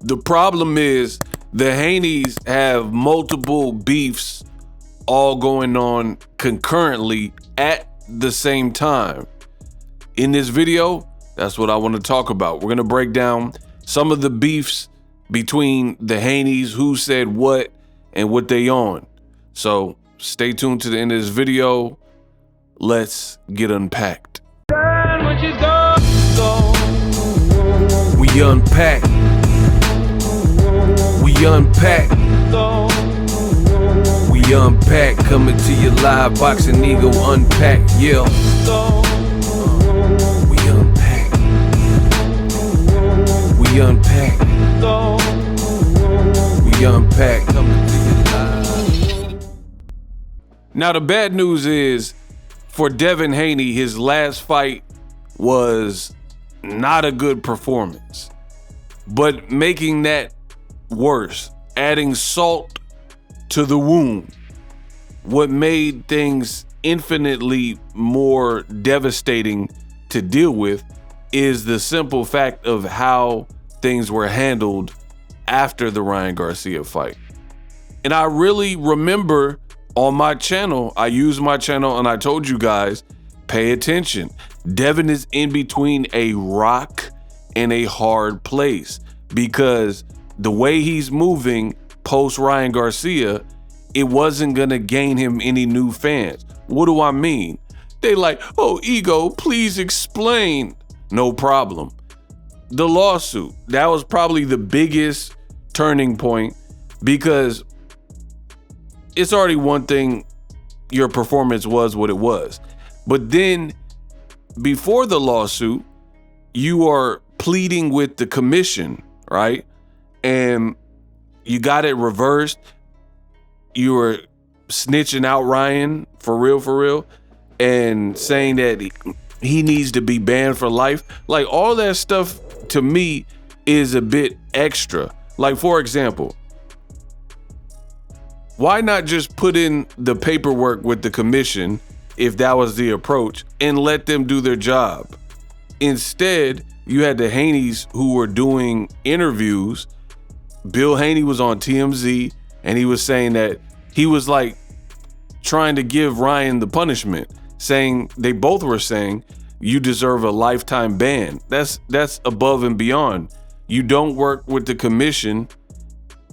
The problem is the Haneys have multiple beefs all going on concurrently at the same time. In this video, that's what I want to talk about. We're going to break down some of the beefs between the Haneys, who said what, and what they on. So stay tuned to the end of this video. Let's get unpacked. We unpack. We unpack. We unpack. Coming to your live boxing ego unpack. Yeah. We unpack. We unpack. We unpack. Coming to your live. Now the bad news is for Devin Haney, his last fight was not a good performance. But making that worse, adding salt to the wound, what made things infinitely more devastating to deal with is the simple fact of how things were handled after the Ryan Garcia fight. And I really remember on my channel, I used my channel and I told you guys, pay attention. Devin is in between a rock and a hard place because the way he's moving post Ryan Garcia, it wasn't gonna gain him any new fans. What do I mean? They like, oh, Ego, please explain. No problem. The lawsuit, that was probably the biggest turning point because it's already one thing your performance was what it was. But then before the lawsuit, you are pleading with the commission, right? And you got it reversed. You were snitching out Ryan for real, and saying that he needs to be banned for life. Like all that stuff to me is a bit extra. Like for example, why not just put in the paperwork with the commission if that was the approach and let them do their job? Instead, you had the Haneys who were doing interviews. Bill Haney was on TMZ and he was saying that he was like trying to give Ryan the punishment, saying they both were saying you deserve a lifetime ban. That's above and beyond. You don't work with the commission.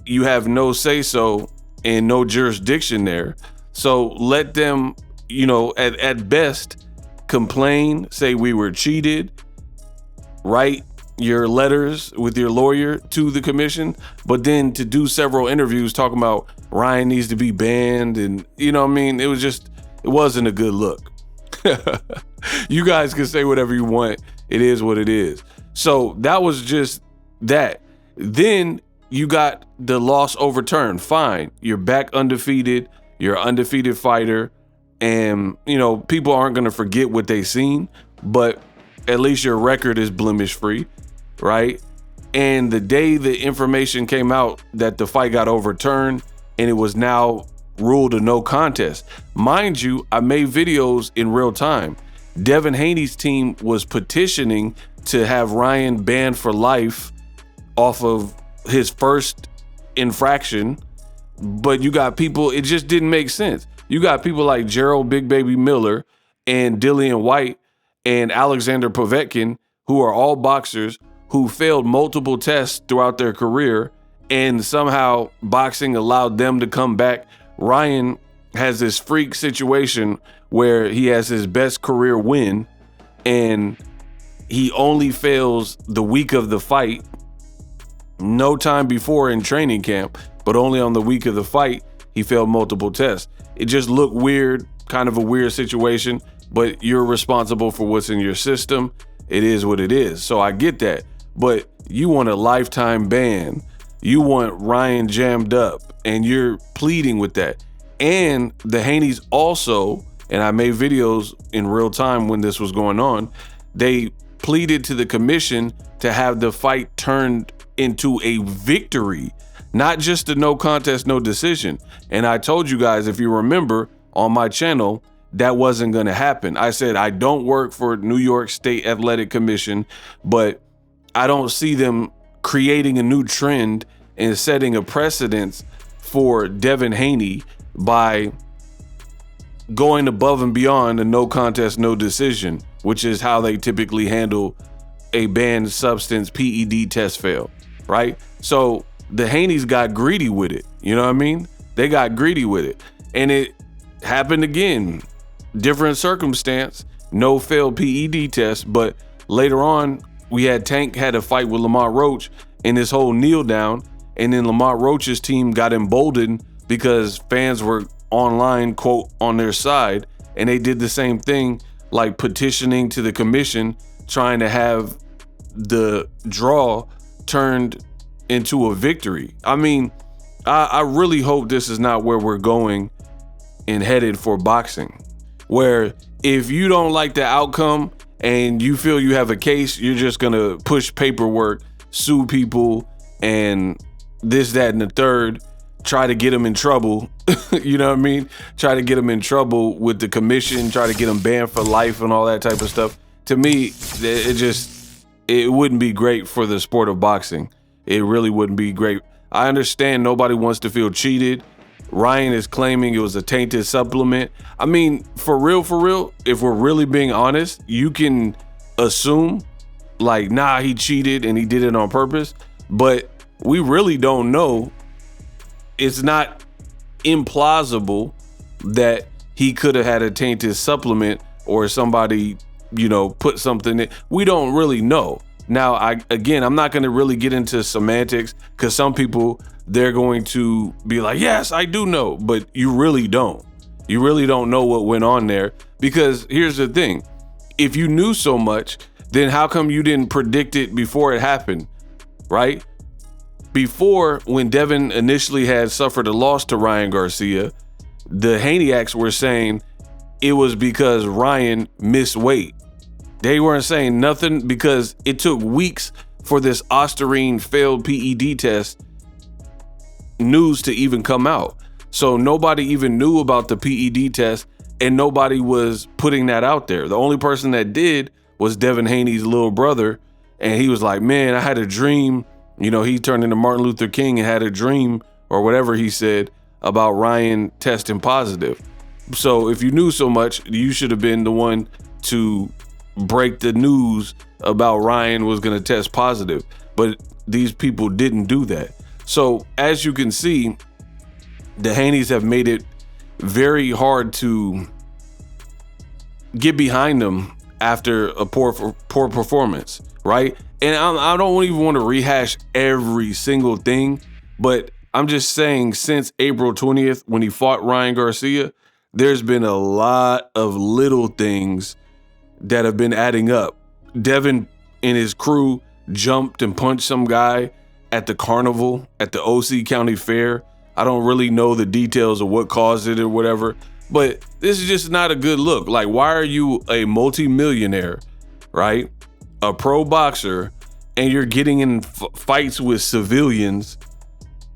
You have no say so and no jurisdiction there. So let them, at best complain, say we were cheated, write your letters with your lawyer to the commission, but then to do several interviews talking about Ryan needs to be banned and it wasn't a good look. You guys can say whatever you want. It is what it is. So that was just that. Then you got the loss overturned. Fine. You're back undefeated. You're an undefeated fighter. And, people aren't going to forget what they seen, but at least your record is blemish free, right? And the day the information came out that the fight got overturned and it was now ruled a no contest. Mind you, I made videos in real time. Devin Haney's team was petitioning to have Ryan banned for life off of his first infraction, but you got people, it just didn't make sense. You got people like Gerald Big Baby Miller and Dillian White and Alexander Povetkin, who are all boxers who failed multiple tests throughout their career, and somehow boxing allowed them to come back. Ryan has this freak situation where he has his best career win and he only fails the week of the fight, no time before in training camp, but only on the week of the fight, he failed multiple tests. It just looked weird, kind of a weird situation, but you're responsible for what's in your system. It is what it is. So I get that, but you want a lifetime ban. You want Ryan jammed up and you're pleading with that. And the Haneys also, and I made videos in real time when this was going on, they pleaded to the commission to have the fight turned into a victory, not just a no contest, no decision. And I told you guys, if you remember on my channel, that wasn't going to happen. I said, I don't work for New York State Athletic Commission, but I don't see them creating a new trend and setting a precedence for Devin Haney by going above and beyond a no contest, no decision, which is how they typically handle a banned substance PED test fail, right? So the Haneys got greedy with it. You know what I mean? They got greedy with it. And it happened again. Different circumstance, no failed PED test, but later on, we had Tank had a fight with Lamont Roach in this whole kneel down, and then Lamont Roach's team got emboldened because fans were online, quote, on their side, and they did the same thing, like petitioning to the commission, trying to have the draw turned into a victory. I mean, I really hope this is not where we're going and headed for boxing, where if you don't like the outcome and you feel you have a case, you're just gonna push paperwork, sue people, and this, that, and the third, try to get them in trouble. You know what I mean? Try to get them in trouble with the commission, try to get them banned for life and all that type of stuff. To me, it wouldn't be great for the sport of boxing. It really wouldn't be great. I understand nobody wants to feel cheated. Ryan is claiming it was a tainted supplement. I mean, for real, if we're really being honest, you can assume like, nah, he cheated and he did it on purpose, but we really don't know. It's not implausible that he could have had a tainted supplement or somebody, put something in. We don't really know. Now, I'm not going to really get into semantics because some people, they're going to be like, yes, I do know, but you really don't. You really don't know what went on there, because here's the thing. If you knew so much, then how come you didn't predict it before it happened, right? Before, when Devin initially had suffered a loss to Ryan Garcia, the Haneyacks were saying it was because Ryan missed weight. They weren't saying nothing because it took weeks for this Osterine failed PED test news to even come out. So nobody even knew about the PED test and nobody was putting that out there. The only person that did was Devin Haney's little brother. And he was like, man, I had a dream. He turned into Martin Luther King and had a dream, or whatever he said, about Ryan testing positive. So if you knew so much, you should have been the one to break the news about Ryan was going to test positive. But these people didn't do that. So as you can see, the Haneys have made it very hard to get behind them after a poor performance, right? And I don't even want to rehash every single thing, but I'm just saying, since April 20th, when he fought Ryan Garcia, there's been a lot of little things that have been adding up. Devin and his crew jumped and punched some guy at the carnival at the OC County Fair. I don't really know the details of what caused it or whatever, but this is just not a good look. Like, why are you a multi-millionaire, right? A pro boxer, and you're getting in fights with civilians,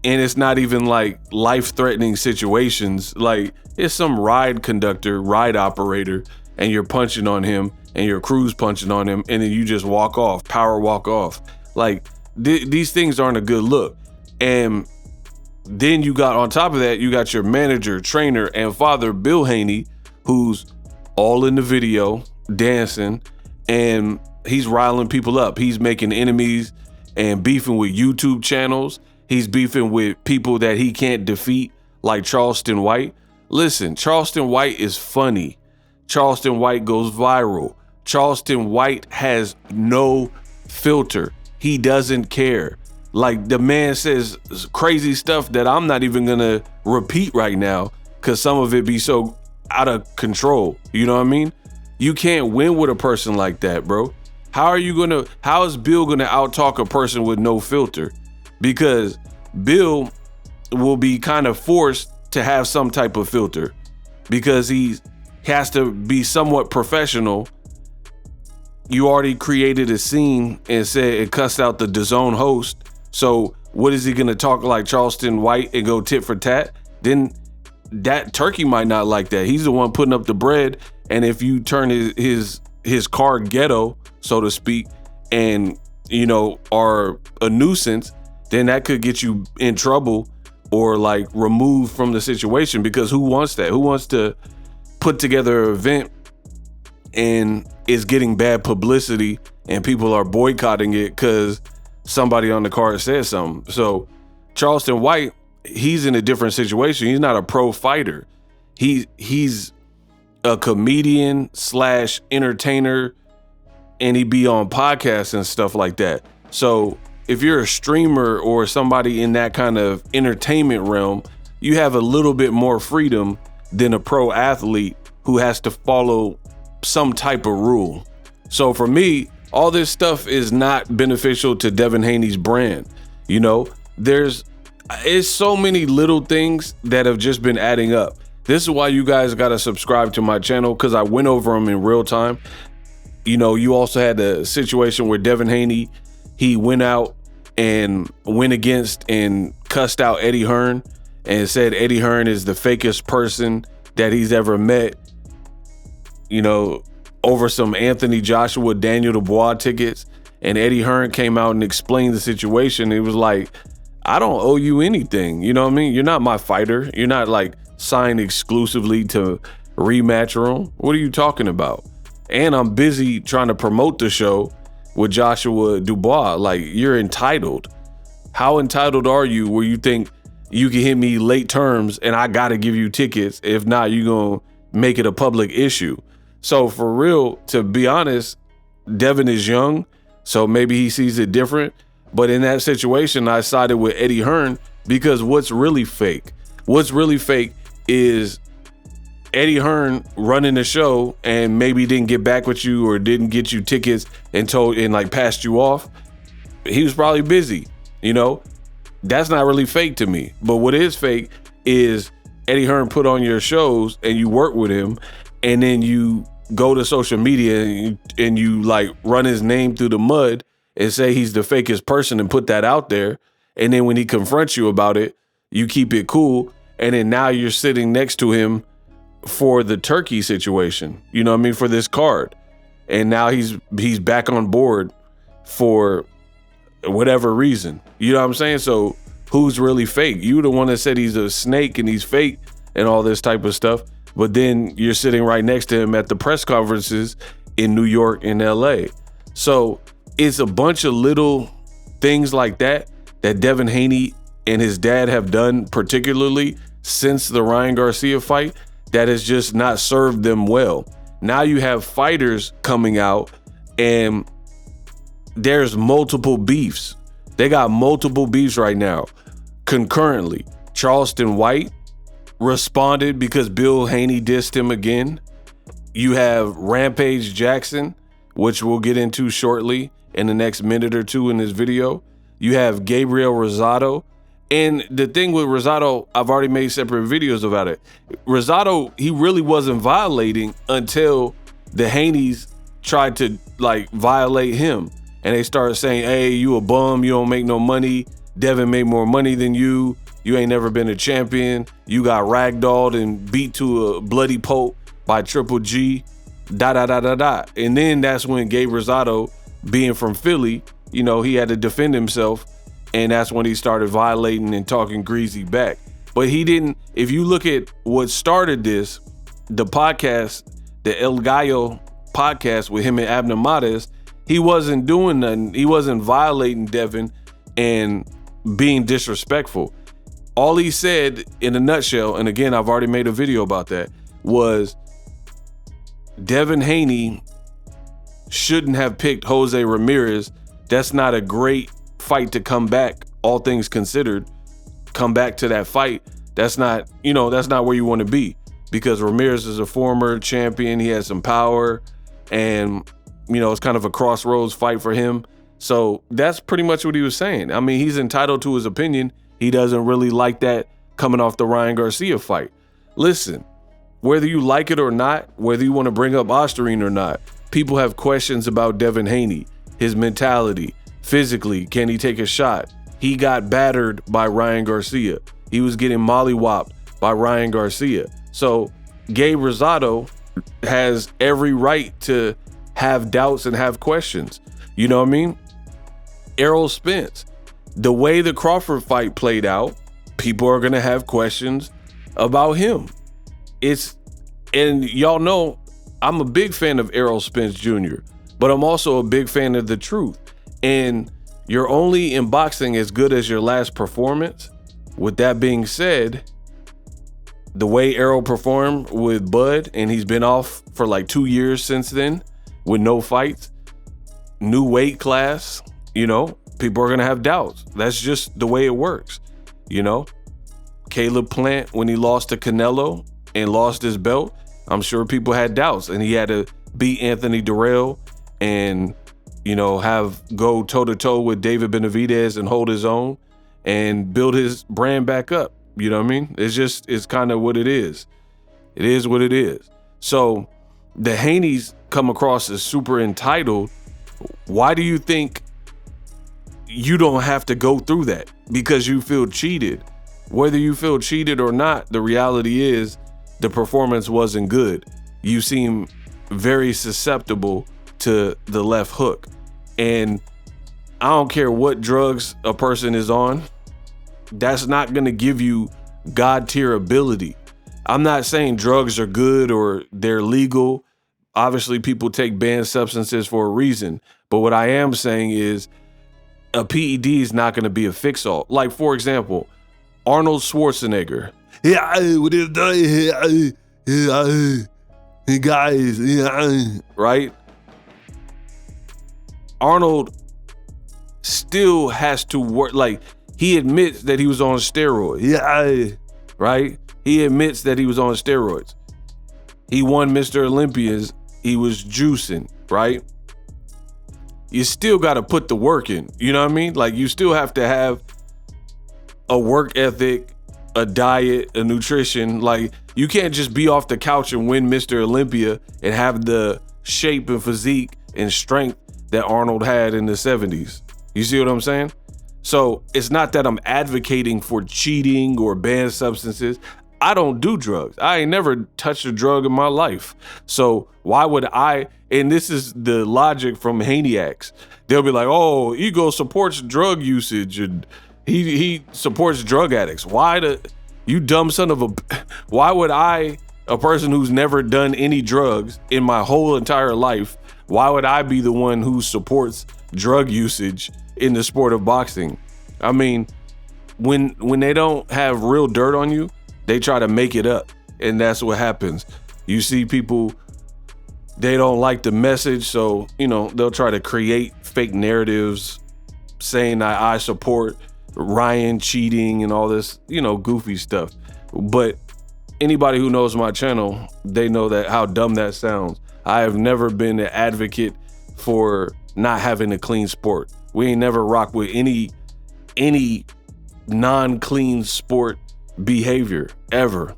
and it's not even like life-threatening situations. Like, it's some ride operator, and you're punching on him, and your crew's punching on him, and then you just walk off, power walk off. Like, these things aren't a good look. And then you got, on top of that, you got your manager, trainer, and father, Bill Haney, who's all in the video, dancing, and he's riling people up. He's making enemies and beefing with YouTube channels. He's beefing with people that he can't defeat, like Charleston White. Listen, Charleston White is funny. Charleston White goes viral. Charleston White has no filter. He doesn't care. Like, the man says crazy stuff that I'm not even gonna repeat right now because some of it be so out of control. You know what I mean? You can't win with a person like that, bro. How is Bill gonna out-talk a person with no filter? Because Bill will be kind of forced to have some type of filter because he has to be somewhat professional. You already created a scene and said it cussed out the DAZN host. So what is he gonna talk like Charleston White and go tit for tat? Then that turkey might not like that. He's the one putting up the bread. And if you turn his car ghetto, so to speak, and are a nuisance, then that could get you in trouble or like removed from the situation, because who wants that? Who wants to put together an event and it's getting bad publicity and people are boycotting it because somebody on the card said something? So Charleston White, he's in a different situation. He's not a pro fighter. He's a comedian / entertainer, and he be on podcasts and stuff like that. So if you're a streamer or somebody in that kind of entertainment realm, you have a little bit more freedom than a pro athlete who has to follow some type of rule. So for me, all this stuff is not beneficial to Devin Haney's brand. It's so many little things that have just been adding up. This is why you guys got to subscribe to my channel, because I went over them in real time. You also had the situation where Devin Haney, he went out and went against and cussed out Eddie Hearn and said Eddie Hearn is the fakest person that he's ever met, over some Anthony Joshua, Daniel Dubois tickets. And Eddie Hearn came out and explained the situation. It was like, I don't owe you anything. You know what I mean? You're not my fighter. You're not like signed exclusively to Rematch Room. What are you talking about? And I'm busy trying to promote the show with Joshua Dubois. Like, you're entitled. How entitled are you where you think you can hit me late terms and I got to give you tickets? If not, you're going to make it a public issue. So for real, to be honest, Devin is young, so maybe he sees it different. But in that situation, I sided with Eddie Hearn, because what's really fake? What's really fake is Eddie Hearn running the show and maybe didn't get back with you or didn't get you tickets and passed you off. He was probably busy. That's not really fake to me. But what is fake is Eddie Hearn put on your shows and you work with him, and then you go to social media and you like run his name through the mud and say he's the fakest person and put that out there. And then when he confronts you about it, you keep it cool. And then now you're sitting next to him for the Turkey situation, for this card. And now he's back on board for whatever reason. You know what I'm saying? So who's really fake? You the one that said he's a snake and he's fake and all this type of stuff. But then you're sitting right next to him at the press conferences in New York and LA. So it's a bunch of little things like that Devin Haney and his dad have done, particularly since the Ryan Garcia fight, that has just not served them well. Now you have fighters coming out and there's multiple beefs. They got multiple beefs right now concurrently. Charleston White responded because Bill Haney dissed him again. You have Rampage Jackson, which we'll get into shortly in the next minute or two in this video. You have Gabriel Rosado. And the thing with Rosado, I've already made separate videos about it. Rosado, he really wasn't violating until the Haneys tried to like violate him. And they started saying, hey, you a bum, you don't make no money. Devin made more money than you. You ain't never been a champion. You got ragdolled and beat to a bloody pulp by Triple G. And then that's when Gabe Rosado, being from Philly, he had to defend himself. And that's when he started violating and talking greasy back. But he didn't. If you look at what started this, the podcast, the El Gallo podcast with him and Abner Mares, he wasn't doing nothing. He wasn't violating Devin and being disrespectful. All he said in a nutshell, and again, I've already made a video about that, was Devin Haney shouldn't have picked Jose Ramirez. That's not a great fight to come back, all things considered. Come back to that fight. That's not where you want to be, because Ramirez is a former champion. He has some power, and it's kind of a crossroads fight for him. So that's pretty much what he was saying. I mean, he's entitled to his opinion. He doesn't really like that coming off the Ryan Garcia fight. Listen, whether you like it or not, whether you want to bring up Osterine or not, people have questions about Devin Haney, his mentality, physically, can he take a shot? He got battered by Ryan Garcia. He was getting mollywopped by Ryan Garcia. So Gabe Rosado has every right to have doubts and have questions. You know what I mean? Errol Spence. The way the Crawford fight played out, people are gonna have questions about him. And y'all know I'm a big fan of Errol Spence Jr., but I'm also a big fan of the truth. And you're only in boxing as good as your last performance. With that being said, the way Errol performed with Bud, and he's been off for like 2 years since then with no fights, new weight class, people are going to have doubts. That's just the way it works, Caleb Plant, when he lost to Canelo and lost his belt, I'm sure people had doubts, and he had to beat Anthony Durrell and, have go toe-to-toe with David Benavidez and hold his own and build his brand back up. You know what I mean? It's kind of what it is. It is what it is. So the Haneys come across as super entitled. Why do you think you don't have to go through that? Because you feel cheated. Whether you feel cheated or not, the reality is the performance wasn't good. You seem very susceptible to the left hook. And I don't care what drugs a person is on, that's not going to give you God tier ability. I'm not saying drugs are good or they're legal. Obviously, people take banned substances for a reason. But what I am saying is a PED is not going to be a fix-all. Like, for example, Arnold Schwarzenegger. Guys, right? Arnold still has to work. Like, he admits that he was on steroids. Right? He admits that he was on steroids. He won Mr. Olympias. He was juicing, right? You still got to put the work in. You know what I mean? Like, you still have to have a work ethic, a diet, a nutrition. Like, you can't just be off the couch and win Mr. Olympia and have the shape and physique and strength that Arnold had in the 70s. You see what I'm saying? So it's not that I'm advocating for cheating or banned substances. I don't do drugs. I ain't never touched a drug in my life. So why would I? And this is the logic from Haney's. They'll be like, oh, Ego supports drug usage and he supports drug addicts. You dumb son of a, why would I, a person who's never done any drugs in my whole entire life, why would I be the one who supports drug usage in the sport of boxing? I mean, when they don't have real dirt on you, they try to make it up, and that's what happens. You see people, they don't like the message, so they'll try to create fake narratives saying that I support Ryan cheating and all this, goofy stuff. But anybody who knows my channel, they know that how dumb that sounds. I have never been an advocate for not having a clean sport. We ain't never rocked with any non-clean sport behavior ever.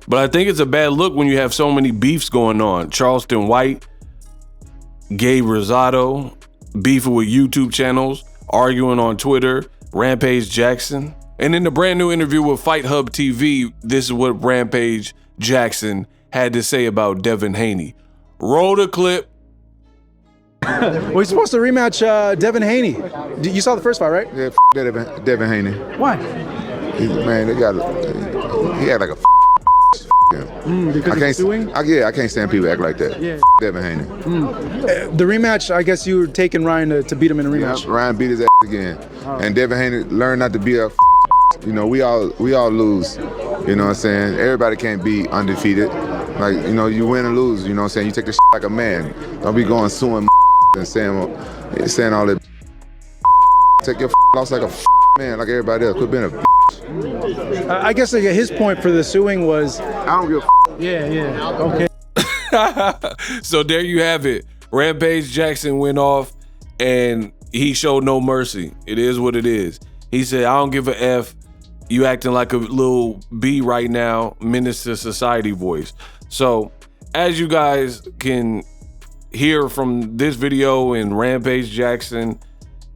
But I think it's a bad look when you have so many beefs going on. Charleston White, Gabe Rosado, beefing with YouTube channels, arguing on Twitter, Rampage Jackson. And in the brand new interview with Fight Hub TV, this is what Rampage Jackson had to say about Devin Haney. Roll the clip. We're supposed to rematch Devin Haney. You saw the first fight, right? Yeah, Devin Haney. Why? He had like a because he's suing? I can't stand people act like that. Yeah. Devin Haney. The rematch, I guess you were taking Ryan to beat him in a rematch. Yeah, Ryan beat his ass again. And Devin Haney learned not to be a we all lose. You know what I'm saying? Everybody can't be undefeated. Like, you win or lose, you know what I'm saying? You take this like a man. Don't be going suing and saying all that. Take your loss like a man, like everybody else. Quit being a I guess his point for the suing was, I don't give a Yeah, okay. So there you have it. Rampage Jackson went off and he showed no mercy. It is what it is. He said, I don't give a F. You acting like a little B right now, menace to society voice. So as you guys can hear from this video and Rampage Jackson,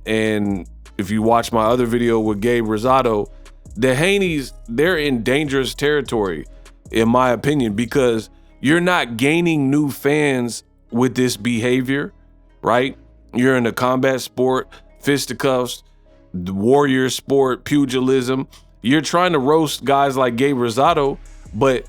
and if you watch my other video with Gabe Rosado, the Haneys, they're in dangerous territory, in my opinion, because you're not gaining new fans with this behavior, right? You're in a combat sport, fisticuffs, the warrior sport, pugilism. You're trying to roast guys like Gabe Rosado, but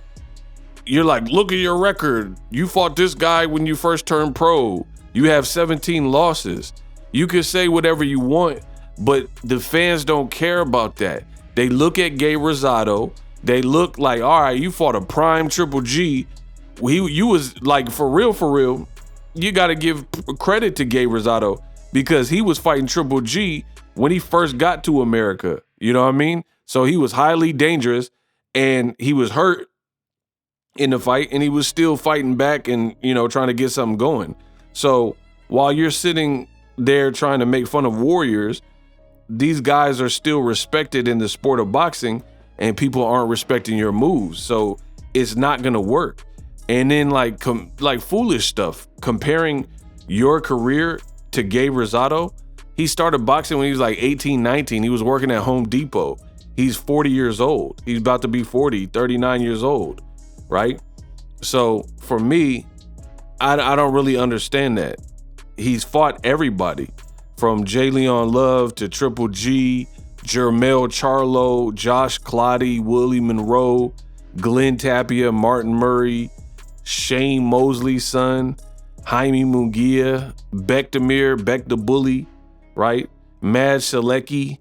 you're like, look at your record. You fought this guy when you first turned pro. You have 17 losses. You can say whatever you want, but the fans don't care about that. They look at Gabe Rosado. They look like, all right, you fought a prime Triple G. You was like, for real, you got to give credit to Gabe Rosado because he was fighting Triple G when he first got to America. You know what I mean? So he was highly dangerous and he was hurt in the fight and he was still fighting back and, you know, trying to get something going. So while you're sitting there trying to make fun of warriors, these guys are still respected in the sport of boxing and people aren't respecting your moves. So it's not going to work. And then like foolish stuff, comparing your career to Gabe Rosado. He started boxing when he was like 18, 19. He was working at Home Depot. He's 40 years old. He's about to be 40, 39 years old, right? So for me, I don't really understand that. He's fought everybody from J. Leon Love to Triple G, Jermell Charlo, Josh Clottey, Willie Monroe, Glenn Tapia, Martin Murray, Shane Mosley's son, Jaime Munguia, Beck the Bully, right? Mad Selecki,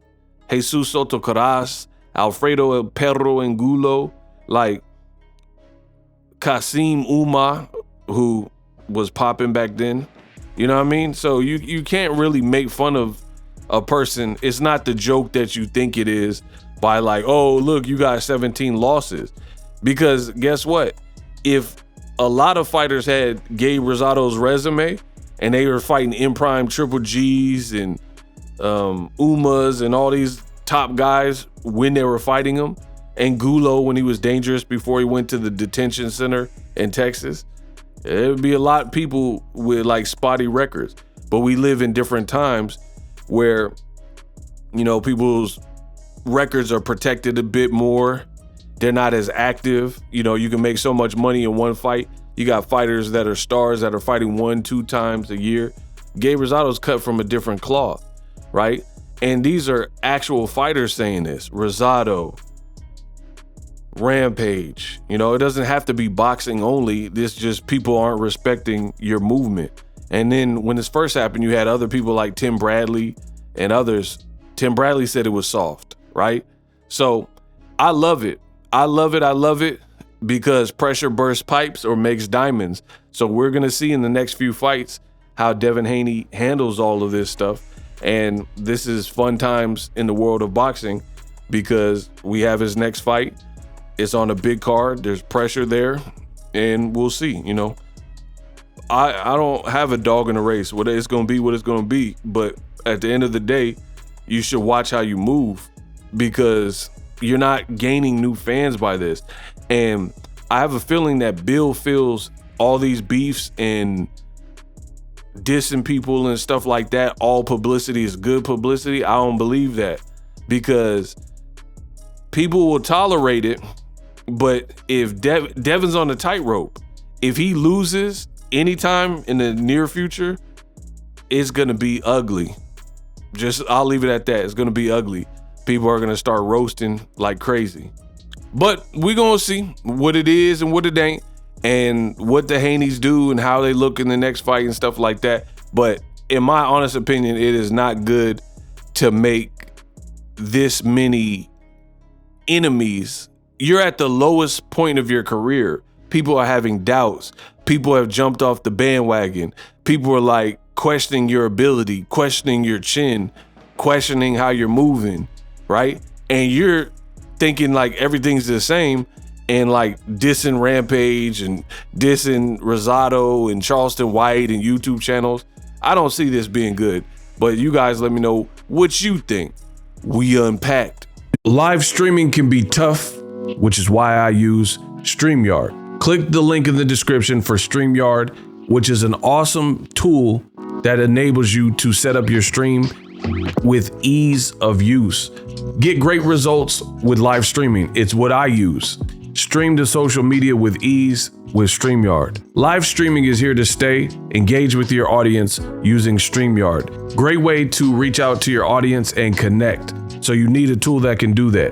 Jesus Soto Caras, Alfredo El Perro Angulo, like Kasim Uma, who was popping back then. You know what I mean? So you can't really make fun of a person. It's not the joke that you think it is by like, oh, look, you got 17 losses. Because guess what? If a lot of fighters had Gabe Rosado's resume and they were fighting in prime Triple G's and Umas and all these top guys when they were fighting him, and Gulo when he was dangerous before he went to the detention center in Texas, it would be a lot of people with like spotty records. But we live in different times where, you know, people's records are protected a bit more. They're not as active. You know, you can make so much money in one fight. You got fighters that are stars that are fighting 1-2 times a year. Gabe Rosado's cut from a different cloth, right? And these are actual fighters saying this. Rosado, Rampage. You know, it doesn't have to be boxing only. This just people aren't respecting your movement. And then when this first happened, you had other people like Tim Bradley and others. Tim Bradley said it was soft, right? So I love it. I love it because pressure bursts pipes or makes diamonds. So we're going to see in the next few fights how Devin Haney handles all of this stuff. And this is fun times in the world of boxing because we have his next fight. It's on a big card. There's pressure there and we'll see, you know. I don't have a dog in the race. What it's going to be, what it's going to be. But at the end of the day, you should watch how you move because you're not gaining new fans by this. And I have a feeling that Bill feels all these beefs and dissing people and stuff like that, all publicity is good publicity. I don't believe that because people will tolerate it. But if Devin's on the tightrope, if he loses anytime in the near future, it's going to be ugly. I'll leave it at that. It's going to be ugly. People are going to start roasting like crazy. But we're going to see what it is and what it ain't and what the Haneys do and how they look in the next fight and stuff like that. But in my honest opinion, it is not good to make this many enemies. You're at the lowest point of your career. People are having doubts. People have jumped off the bandwagon. People are like questioning your ability, questioning your chin, questioning how you're moving, right? And you're thinking like everything's the same and like dissing Rampage and dissing Rosado and Charleston White and YouTube channels. I don't see this being good, but you guys let me know what you think. We unpacked. Live streaming can be tough, which is why I use StreamYard. Click the link in the description for StreamYard, which is an awesome tool that enables you to set up your stream with ease of use. Get great results with live streaming. It's what I use. Stream to social media with ease with StreamYard. Live streaming is here to stay. Engage with your audience using StreamYard. Great way to reach out to your audience and connect. So you need a tool that can do that.